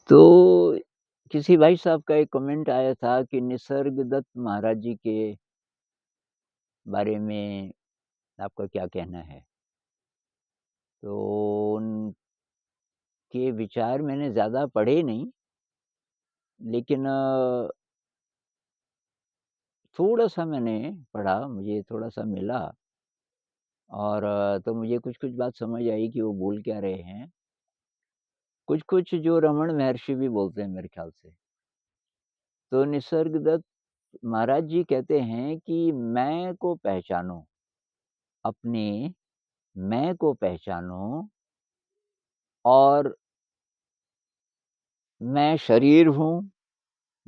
तो किसी भाई साहब का एक कमेंट आया था कि निसर्गदत्त महाराज जी के बारे में आपका क्या कहना है? तो उनके विचार मैंने ज़्यादा पढ़े नहीं, लेकिन थोड़ा-सा मैंने पढ़ा, मुझे थोड़ा-सा मिला और तो मुझे कुछ-कुछ बात समझ आई कि वो बोल क्या रहे हैं। कुछ-कुछ जो रमण महर्षि भी बोलते हैं मेरे ख़्याल से। तो निसर्गदत्त महाराज जी कहते हैं कि मैं को पहचानो, अपने मैं को पहचानो और मैं शरीर हूँ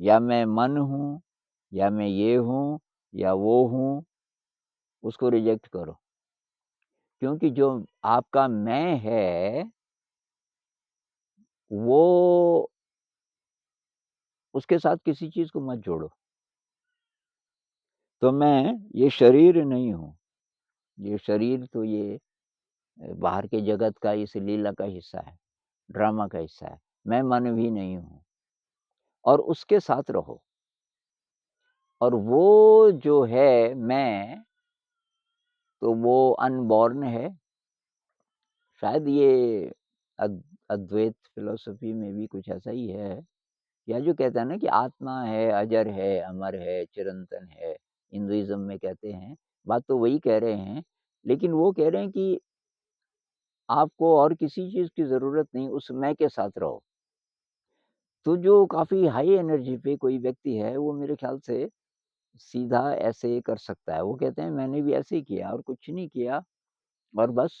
या मैं मन हूँ या मैं ये हूँ या वो हूँ, उसको रिजेक्ट करो। क्योंकि जो आपका मैं है, वो उसके साथ किसी चीज़ को मत जोड़ो। तो मैं ये शरीर नहीं हूँ, ये शरीर तो ये बाहर के जगत का इस लीला का हिस्सा है, ड्रामा का हिस्सा है। मैं मन भी नहीं हूँ और उसके साथ रहो और वो जो है मैं, तो वो अनबॉर्न है। शायद ये अद्वैत फ़िलॉसफ़ी में भी कुछ ऐसा ही है, या जो कहता है ना कि आत्मा है, अजर है, अमर है, चिरंतन है, हिंदुइज़्म में कहते हैं, बात तो वही कह रहे हैं। लेकिन वो कह रहे हैं कि आपको और किसी चीज़ की ज़रूरत नहीं, उस मैं के साथ रहो। तो जो काफ़ी हाई एनर्जी पे कोई व्यक्ति है, वो मेरे ख़्याल से सीधा ऐसे कर सकता है। वो कहते हैं मैंने भी ऐसे ही किया और कुछ नहीं किया और बस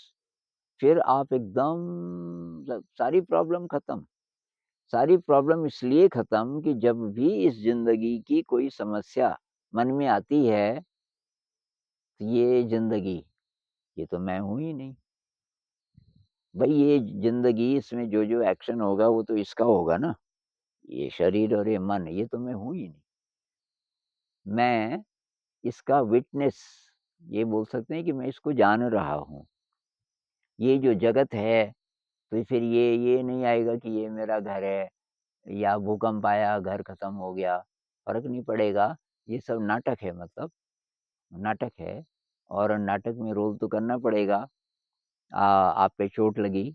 फिर आप एकदम सारी प्रॉब्लम खत्म। सारी प्रॉब्लम इसलिए खत्म कि जब भी इस ज़िंदगी की कोई समस्या मन में आती है, तो ये ज़िंदगी, ये तो मैं हूँ ही नहीं। भई ये ज़िंदगी इसमें जो-जो एक्शन होगा वो तो इसका होगा ना। ये शरीर और ये मन, ये तो मैं हूँ ही नहीं। मैं इसका विटनेस, ये बोल सकते हैं कि मैं इसको जान रहा हूँ। ये जो जगत है, तो फिर ये नहीं आएगा कि ये मेरा घर है या भूकंप आया, घर खत्म हो गया, फ़र्क नहीं पड़ेगा। ये सब नाटक है, मतलब नाटक है और नाटक में रोल तो करना पड़ेगा। आप पे चोट लगी,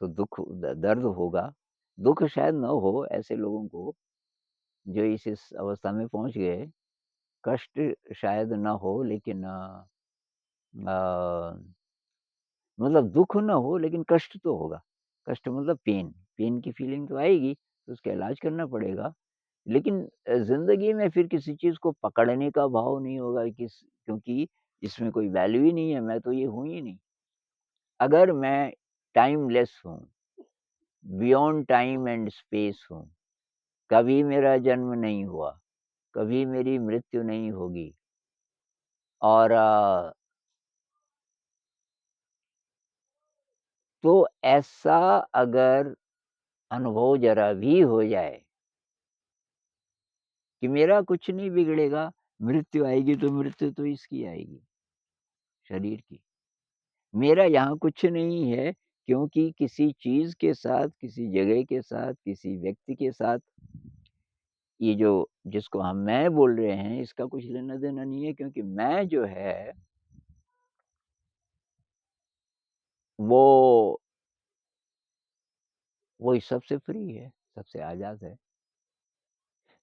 तो दुःख दर्द होगा। दुःख शायद ना हो ऐसे लोगों को जो इस अवस्था में पहुँच गए, कष्ट शायद ना हो, लेकिन अ, मतलब दुःख ना हो लेकिन कष्ट तो होगा। कष्ट मतलब पेन, पेन की फीलिंग तो आएगी, तो उसका इलाज करना पड़ेगा। लेकिन ज़िंदगी में फिर किसी चीज़ को पकड़ने का भाव नहीं होगा, क्योंकि इसमें कोई वैल्यू ही नहीं है, मैं तो ये हूँ ही नहीं। अगर मैं टाइमलेस हूँ, बियॉन्ड टाइम एंड स्पेस हूँ, कभी मेरा जन्म नहीं हुआ, कभी मेरी मृत्यु नहीं होगी और तो ऐसा अगर अनुभव ज़रा भी हो जाए कि मेरा कुछ नहीं बिगड़ेगा, मृत्यु आएगी तो मृत्यु तो इसकी आएगी, शरीर की। मेरा यहाँ कुछ नहीं है, क्योंकि किसी चीज़ के साथ, किसी जगह के साथ, किसी व्यक्ति के साथ, ये जो जिसको हम मैं बोल रहे हैं, इसका कुछ लेना-देना नहीं है, क्योंकि मैं जो है, वो वो इस सबसे फ्री है, सबसे आज़ाद है।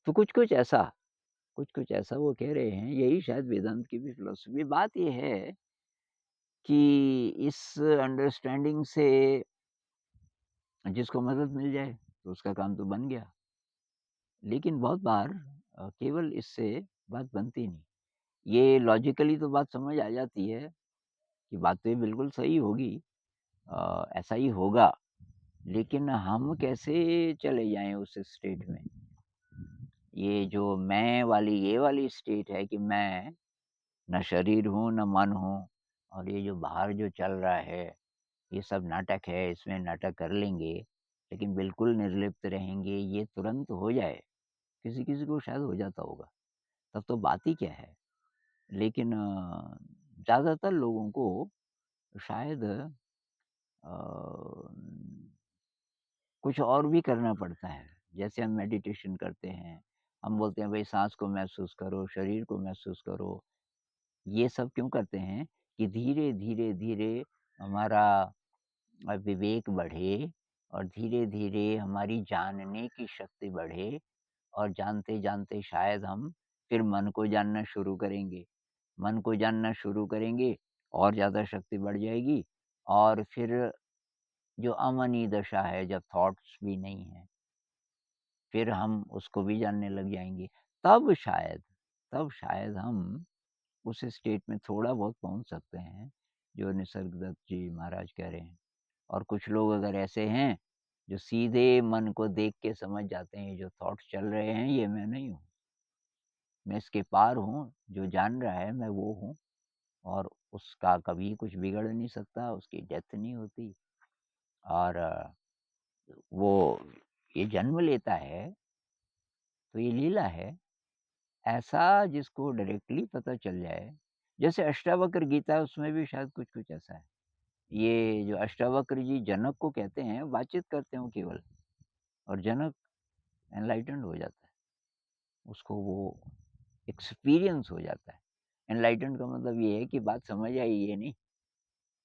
तो कुछ-कुछ ऐसा वो कह रहे हैं, यही शायद वेदांत की भी फ़िलॉसफ़ी। बात ये है कि इस अंडरस्टैंडिंग से जिसको मदद मिल जाए, तो उसका काम तो बन गया। लेकिन बहुत बार केवल इससे बात बनती नहीं। ये लॉजिकली तो बात समझ आ जाती है कि बात तो ये बिल्कुल सही होगी, ऐसा ही होगा। लेकिन हम कैसे चले जाएँ उस स्टेट में? ये जो मैं वाली ये वाली स्टेट है कि मैं ना शरीर हूँ, ना मन हूँ और ये जो बाहर जो चल रहा है, ये सब नाटक है, इसमें नाटक कर लेंगे, लेकिन बिल्कुल निर्लिप्त रहेंगे, ये तुरंत हो जाए, किसी-किसी को शायद हो जाता होगा, तब तो बात ही क्या है। लेकिन ज़्यादातर लोगों को शायद अ, कुछ और भी करना पड़ता है। जैसे हम मेडिटेशन करते हैं, हम बोलते हैं भई साँस को महसूस करो, शरीर को महसूस करो। ये सब क्यों करते हैं कि धीरे, धीरे, धीरे हमारा विवेक बढ़े और धीरे-धीरे हमारी जानने की शक्ति बढ़े और जानते-जानते शायद हम फिर मन को जानना शुरू करेंगे। मन को जानना शुरू करेंगे और ज़्यादा शक्ति बढ़ जाएगी और फिर जो अमनी दशा है, जब थॉट्स भी नहीं हैं, फिर हम उसको भी जानने लग जाएँगे। तब शायद हम उस स्टेट में थोड़ा बहुत पहुँच सकते हैं, जो निसर्गदत्त जी महाराज कह रहे हैं। और कुछ लोग अगर ऐसे हैं, जो सीधे मन को देख के समझ जाते हैं, ये जो थॉट्स चल रहे हैं, ये मैं नहीं हूँ। मैं इसके पार हूँ, जो जान रहा है मैं वो हूँ और उसका कभी कुछ बिगड़ नहीं सकता, उसकी डेथ नहीं होती और वो ये जन्म लेता है, तो ये लीला है। ऐसा जिसको डायरेक्टली पता चल जाए, जैसे अष्टावक्र गीता है उसमें भी शायद कुछ-कुछ ऐसा है। ये जो अष्टावक्र जी जनक को कहते हैं, बातचीत करते हो केवल और जनक एनलाइटेंड हो जाता है। उसको वो एक्सपीरियंस हो जाता है। एनलाइटेंड का मतलब ये है कि बात समझ आई ये नहीं,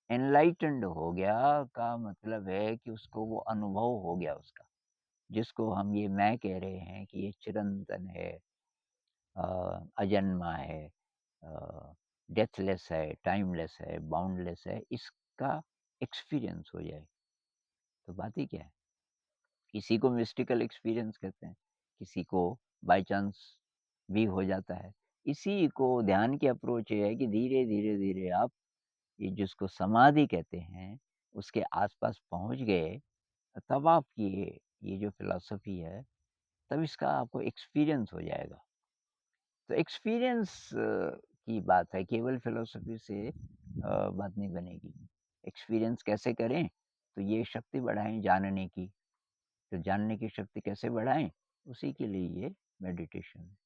एनलाइटेंड हो गया का मतलब है कि उसको वो अनुभव हो गया उसका, जिसको हम ये मैं कह रहे हैं कि ये चिरंतन है, अजन्मा है, डेथलेस है, टाइमलेस है, बाउंडलेस है, इसका एक्सपीरियंस हो जाए, तो बात ही क्या है? किसी को मिस्टिकल एक्सपीरियंस कहते हैं, किसी को बाय चांस भी हो जाता है। इसी को ध्यान की अप्रोच ये है कि धीरे-धीरे आप ये जिसको समाधि कहते हैं, उसके आस-पास पहुँच गए, तब आपकी ये जो फ़िलॉसफ़ी है, तब इसका आपको एक्सपीरियंस हो जाएगा। तो एक्सपीरियंस की बात है, केवल फ़िलॉसफ़ी से बात नहीं बनेगी। एक्सपीरियंस कैसे करें? तो ये शक्ति बढ़ाएँ जानने की। तो जानने की शक्ति कैसे बढ़ाएँ? उसी के लिए ये मेडिटेशन है।